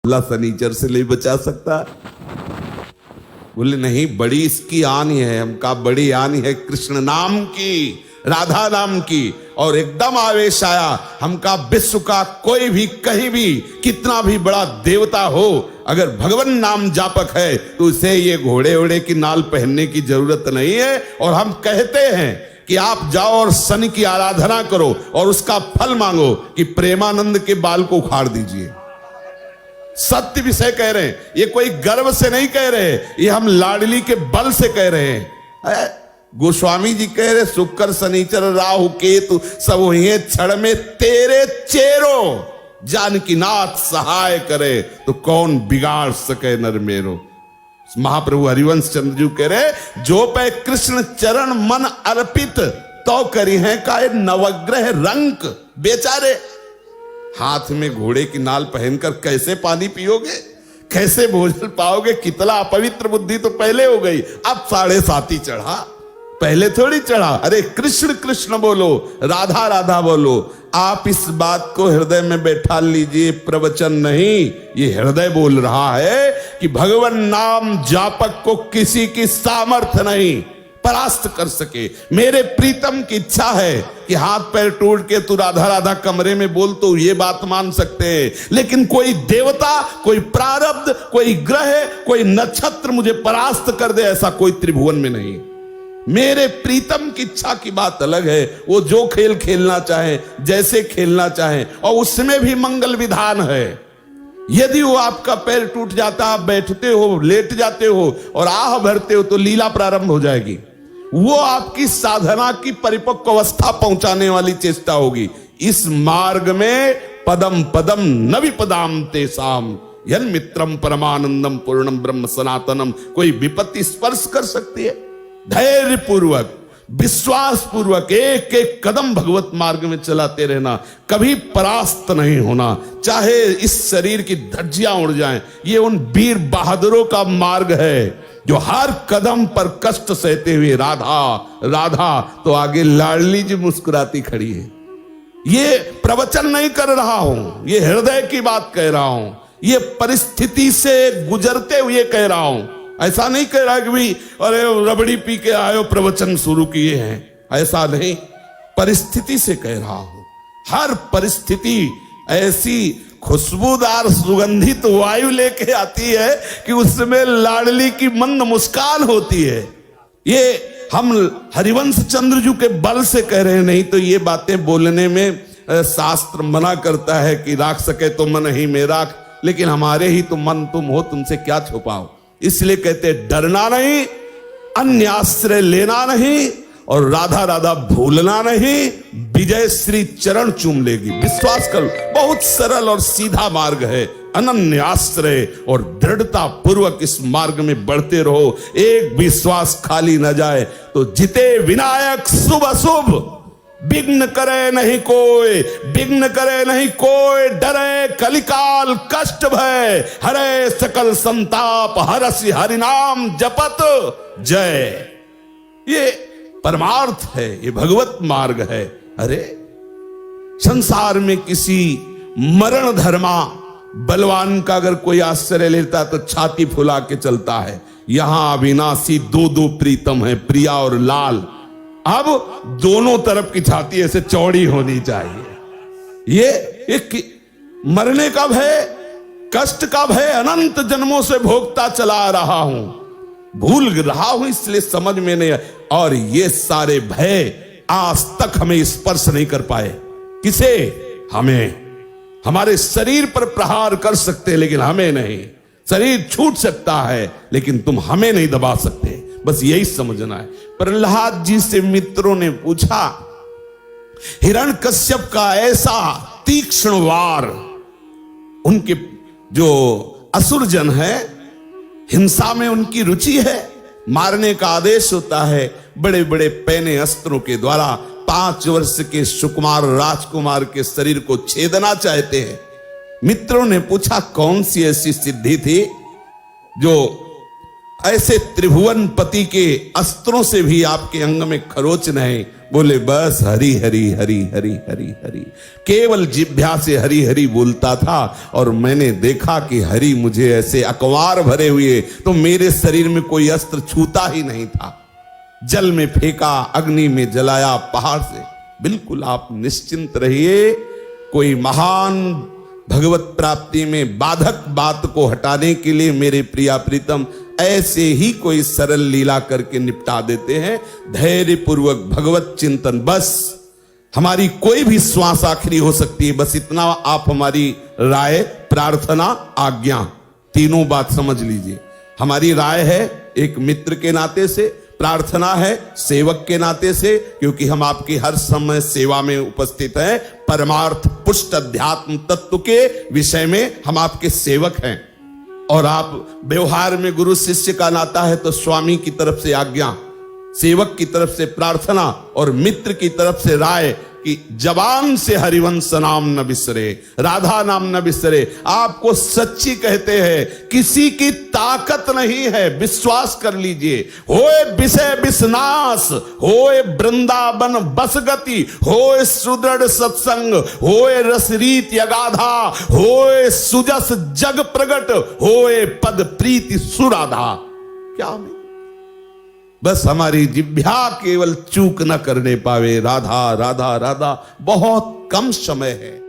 अल्लाह सनीचर से नहीं बचा सकता। बोले नहीं, बड़ी इसकी आन है। हम कहा बड़ी आन है कृष्ण नाम की, राधा नाम की। और एकदम आवेश आया। हम कहा विश्व का कोई भी कहीं भी कितना भी बड़ा देवता हो, अगर भगवान नाम जापक है तो उसे ये घोड़े ओड़े की नाल पहनने की जरूरत नहीं है। और हम कहते हैं कि आप जाओ और शनि की आराधना करो और उसका फल मांगो कि प्रेमानंद के बाल को उखाड़ दीजिए। सत्य विषय कह रहे हैं, ये कोई गर्व से नहीं कह रहे, ये हम लाडली के बल से कह रहे हैं। गोस्वामी जी कह रहे शुक्र शनिचर राहु केतु सब हुए क्षण में तेरे चेरो, जानकी नाथ सहाय करे तो कौन बिगाड़ सके नर मेरो। महाप्रभु हरिवंश चंद्र जी कह रहे जो पे कृष्ण चरण मन अर्पित तो करी है का नवग्रह रंक। बेचारे हाथ में घोड़े की नाल पहनकर कैसे पानी पियोगे, कैसे भोजन पाओगे। कितना अपवित्र बुद्धि तो पहले हो गई, अब 7.5 चढ़ा, पहले थोड़ी चढ़ा। अरे कृष्ण कृष्ण बोलो, राधा राधा बोलो। आप इस बात को हृदय में बैठा लीजिए, प्रवचन नहीं, ये हृदय बोल रहा है कि भगवान नाम जापक को किसी की सामर्थ्य नहीं परास्त कर सके। मेरे प्रीतम की इच्छा है कि हाथ पैर टूट के तू राधा राधा कमरे में बोल तो ये बात मान सकते हैं, लेकिन कोई देवता, कोई प्रारब्ध, कोई ग्रह, कोई नक्षत्र मुझे परास्त कर दे, ऐसा कोई त्रिभुवन में नहीं। मेरे प्रीतम की इच्छा की बात अलग है। वो जो खेल खेलना चाहे, जैसे खेलना चाहे, और उसमें भी मंगल विधान है। यदि वो आपका पैर टूट जाता, आप बैठते हो, लेट जाते हो और आह भरते हो तो लीला प्रारंभ हो जाएगी। वो आपकी साधना की परिपक्व अवस्था पहुंचाने वाली चेष्टा होगी। इस मार्ग में पदम पदम नवि पदाम तेसाम यन मित्रम परमानंदम पूर्णम ब्रह्म सनातनम। कोई विपत्ति स्पर्श कर सकती है? धैर्य पूर्वक, विश्वास पूर्वक एक एक कदम भगवत मार्ग में चलाते रहना, कभी परास्त नहीं होना। चाहे इस शरीर की धज्जियां उड़ जाएं, ये उन वीर बहादुरों का मार्ग है जो हर कदम पर कष्ट सहते हुए राधा राधा, तो आगे लाडली जी मुस्कुराती खड़ी है। ये प्रवचन नहीं कर रहा हूं, ये हृदय की बात कह रहा हूं, ये परिस्थिति से गुजरते हुए कह रहा हूं। ऐसा नहीं कह रहा कि भाई अरे रबड़ी पी के आयो प्रवचन शुरू किए हैं, ऐसा नहीं, परिस्थिति से कह रहा हूं। हर परिस्थिति ऐसी खुशबूदार सुगंधित वायु लेके आती है कि उसमें लाडली की मंद मुस्कान होती है। ये हम हरिवंश चंद्र जी के बल से कह रहे हैं, नहीं तो ये बातें बोलने में शास्त्र मना करता है कि राख सके तो मन ही में राख, लेकिन हमारे ही तो मन तुम हो, तुमसे क्या छुपाओ। इसलिए कहते डरना नहीं, अन्य आश्रय लेना नहीं, और राधा राधा भूलना नहीं, विजय श्री चरण चूम लेगी। विश्वास करो, बहुत सरल और सीधा मार्ग है। अनन्य आश्रय और दृढ़ता पूर्वक इस मार्ग में बढ़ते रहो। एक विश्वास खाली न जाए तो जिते विनायक शुभ अशुभ, विघ्न करे नहीं कोई, विघ्न करे नहीं कोई, डरे कलिकाल कष्ट भय, हरे सकल संताप, हरसि हरिनाम जपत जय। ये परमार्थ है, ये भगवत मार्ग है। अरे संसार में किसी मरण धर्मा बलवान का अगर कोई आश्रय लेता तो छाती फुला के चलता है। यहां अविनाशी दो प्रीतम है, प्रिया और लाल। अब दोनों तरफ की छाती ऐसे चौड़ी होनी चाहिए। ये एक मरने का भय, कष्ट का भय अनंत जन्मों से भोगता चला रहा हूं, भूल रहा हूं, इसलिए समझ में नहीं। और ये सारे भय आज तक हमें स्पर्श नहीं कर पाए। किसे? हमें। हमारे शरीर पर प्रहार कर सकते लेकिन हमें नहीं। शरीर छूट सकता है लेकिन तुम हमें नहीं दबा सकते। बस यही समझना है। प्रहलाद जी से मित्रों ने पूछा, हिरण्यकश्यप का ऐसा तीक्ष्ण वार, उनके जो असुर जन है, हिंसा में उनकी रुचि है, मारने का आदेश होता है, बड़े बड़े पैने अस्त्रों के द्वारा 5 वर्ष के सुकुमार राजकुमार के शरीर को छेदना चाहते हैं। मित्रों ने पूछा कौन सी ऐसी सिद्धि थी जो ऐसे त्रिभुवन पति के अस्त्रों से भी आपके अंग में खरोच नहीं। बोले बस हरि हरि हरि हरि हरि हरि, केवल जिह्वा से हरि हरि बोलता था और मैंने देखा कि हरि मुझे ऐसे अकवार भरे हुए, तो मेरे शरीर में कोई अस्त्र छूता ही नहीं था। जल में फेंका, अग्नि में जलाया, पहाड़ से। बिल्कुल आप निश्चिंत रहिए, कोई महान भगवत प्राप्ति में बाधक बात को हटाने के लिए मेरे प्रिया प्रीतम ऐसे ही कोई सरल लीला करके निपटा देते हैं। धैर्य पूर्वक भगवत चिंतन, बस हमारी कोई भी श्वास आखिरी हो सकती है, बस इतना आप हमारी राय, प्रार्थना, आज्ञा, तीनों बात समझ लीजिए। हमारी राय है एक मित्र के नाते से, प्रार्थना है सेवक के नाते से, क्योंकि हम आपकी हर समय सेवा में उपस्थित हैं। परमार्थ पुष्ट अध्यात्म तत्व के विषय में हम आपके सेवक हैं, और आप व्यवहार में गुरु शिष्य का नाता है तो स्वामी की तरफ से आज्ञा, सेवक की तरफ से प्रार्थना और मित्र की तरफ से राय कि जबान से हरिवंश नाम न बिसरे, राधा नाम न बिसरे। आपको सच्ची कहते हैं, किसी की ताकत नहीं है, विश्वास कर लीजिए। होए विषय विषनाश, होए वृंदावन बस गति, होए सुदृढ़ सत्संग, होए रसरीत यगाधा, होए सुजस जग प्रगट, होए पद प्रीति सुराधा। क्या नहीं, बस हमारी जिह्वा केवल चूक न करने पावे। राधा राधा राधा, बहुत कम समय है।